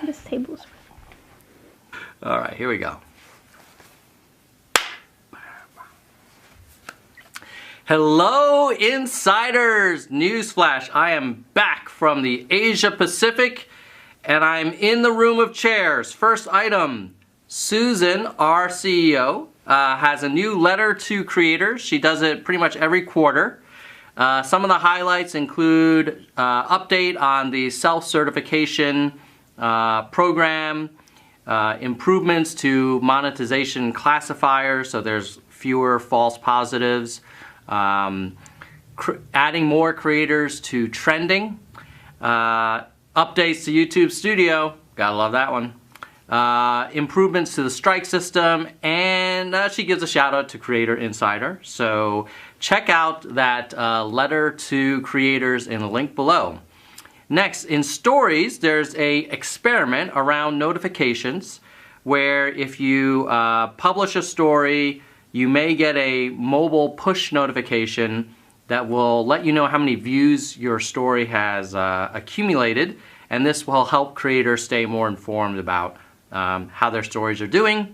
This table's... All right, here we go. Hello, insiders! Newsflash, I am back from the Asia Pacific, and I'm in the room of chairs. First item, Susan, our CEO, has a new letter to creators. She does it pretty much every quarter. Some of the highlights include update on the self-certification program, improvements to monetization classifiers, so there's fewer false positives, adding more creators to trending, updates to YouTube Studio, gotta love that one, improvements to the strike system, and she gives a shout out to Creator Insider. So check out that letter to creators in the link below. Next, in stories, there's a experiment around notifications where if you publish a story, you may get a mobile push notification that will let you know how many views your story has accumulated, and this will help creators stay more informed about how their stories are doing.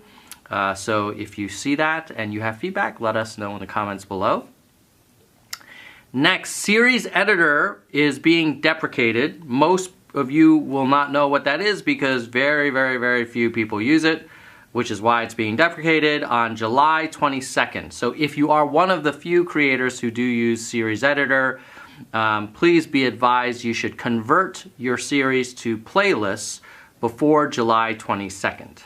So if you see that and you have feedback, let us know in the comments below. Next, Series Editor is being deprecated. Most of you will not know what that is because very few people use it, which is why it's being deprecated on July 22nd. So if you are one of the few creators who do use Series Editor, please be advised you should convert your series to playlists before July 22nd.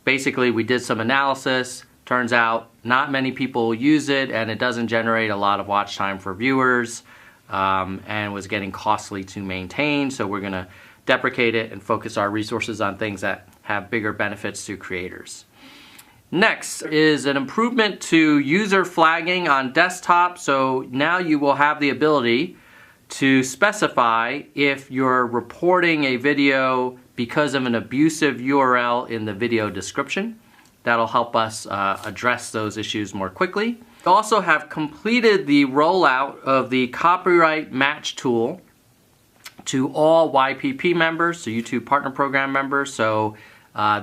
Basically, we did some analysis. Turns out not many people use it, and it doesn't generate a lot of watch time for viewers, and was getting costly to maintain. So we're gonna deprecate it and focus our resources on things that have bigger benefits to creators. Next is an improvement to user flagging on desktop. So now you will have the ability to specify if you're reporting a video because of an abusive URL in the video description. That'll help us address those issues more quickly. We also have completed the rollout of the copyright match tool to all YPP members, so YouTube Partner Program members. So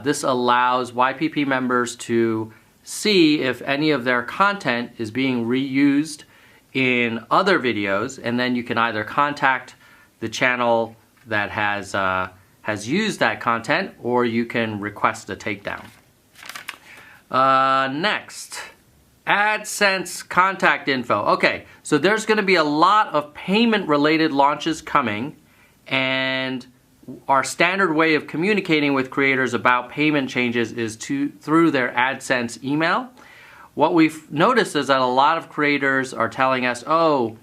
this allows YPP members to see if any of their content is being reused in other videos, and then you can either contact the channel that has used that content, or you can request a takedown. Next, AdSense contact info. Okay, so there's going to be a lot of payment-related launches coming, and our standard way of communicating with creators about payment changes is through their AdSense email. What we've noticed is that a lot of creators are telling us, oh,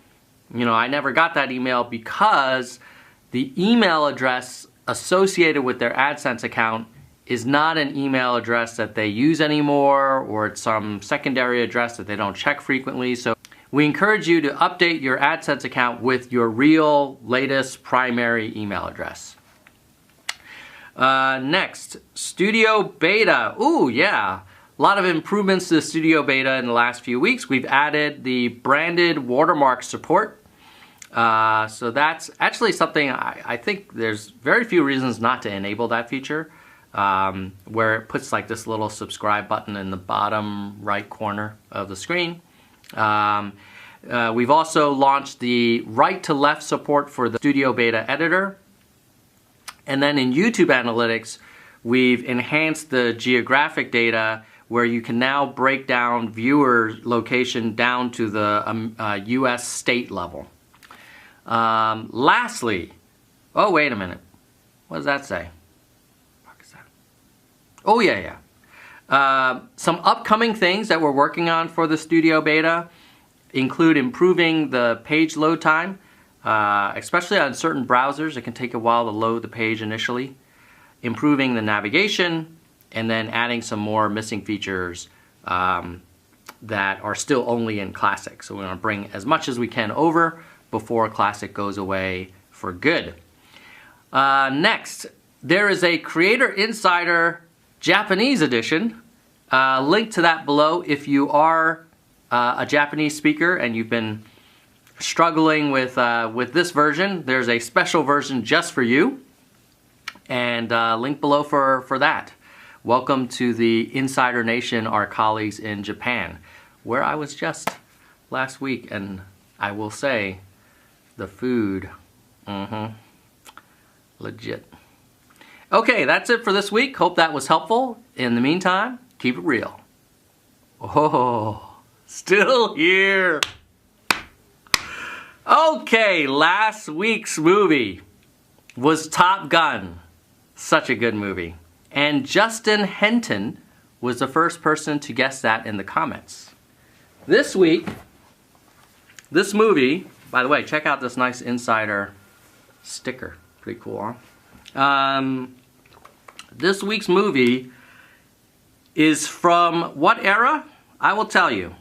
you know, I never got that email because the email address associated with their AdSense account is not an email address that they use anymore, or it's some secondary address that they don't check frequently. So we encourage you to update your AdSense account with your real latest primary email address. Next, Studio Beta. Ooh, yeah. A lot of improvements to the Studio Beta in the last few weeks. We've added the branded watermark support. So that's actually something I think there's very few reasons not to enable that feature. Where it puts like this little subscribe button in the bottom right corner of the screen. We've also launched the right to left support for the Studio Beta editor. And then in YouTube Analytics, we've enhanced the geographic data where you can now break down viewer location down to the US state level. Lastly, oh wait a minute, what does that say? Oh yeah. Some upcoming things that we're working on for the Studio Beta include improving the page load time, especially on certain browsers. It can take a while to load the page initially. Improving the navigation, and then adding some more missing features that are still only in Classic. So we want to bring as much as we can over before Classic goes away for good. Next, there is a Creator Insider Japanese edition. Link to that below if you are a Japanese speaker and you've been struggling with this version. There's a special version just for you. And link below for that. Welcome to the Insider Nation, our colleagues in Japan, where I was just last week, and I will say, the food, legit. Okay, that's it for this week. Hope that was helpful. In the meantime, keep it real. Oh, still here. Okay, last week's movie was Top Gun. Such a good movie. And Justin Henton was the first person to guess that in the comments. This week, this movie, by the way, check out this nice Insider sticker. Pretty cool, huh? This week's movie is from what era? I will tell you.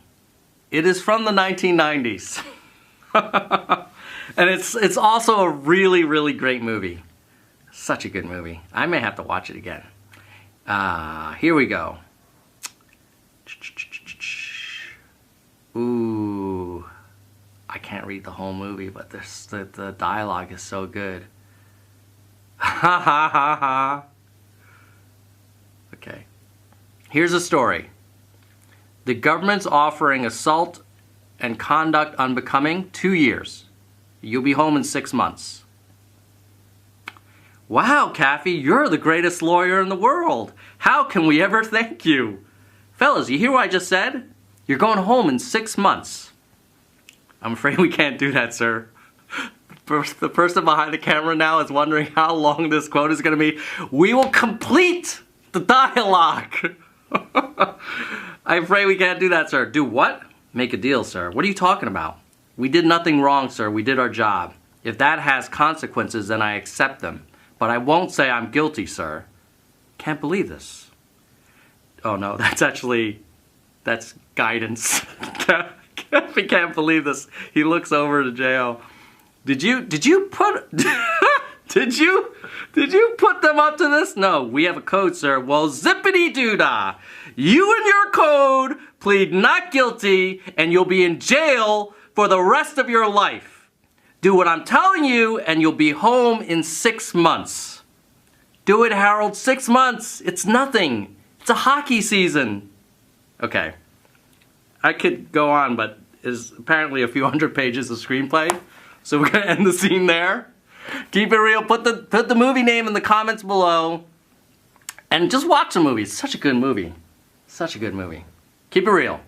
It is from the 1990s. And it's also a really, really great movie. Such a good movie. I may have to watch it again. Here we go. Ooh, I can't read the whole movie, but the dialogue is so good. Ha ha ha ha. Okay. Here's a story. The government's offering assault and conduct unbecoming 2 years. You'll be home in 6 months. Wow, Kathy, you're the greatest lawyer in the world. How can we ever thank you? Fellas, you hear what I just said? You're going home in 6 months. I'm afraid we can't do that, sir. The person behind the camera now is wondering how long this quote is going to be. We will complete the dialogue. I'm afraid we can't do that, sir. Do what? Make a deal, sir. What are you talking about? We did nothing wrong, sir. We did our job. If that has consequences, then I accept them. But I won't say I'm guilty, sir. Can't believe this. Oh no, that's guidance. He can't believe this. He looks over to jail. Did you put did you put them up to this? No, we have a code, sir. Well, zippity doo-dah. You and your code plead not guilty, and you'll be in jail for the rest of your life. Do what I'm telling you, and you'll be home in 6 months. Do it, Harold. 6 months. It's nothing. It's a hockey season. Okay. I could go on, but there's apparently a few hundred pages of screenplay. So we're going to end the scene there. Keep it real. Put the movie name in the comments below. And just watch the movie. It's such a good movie. Such a good movie. Keep it real.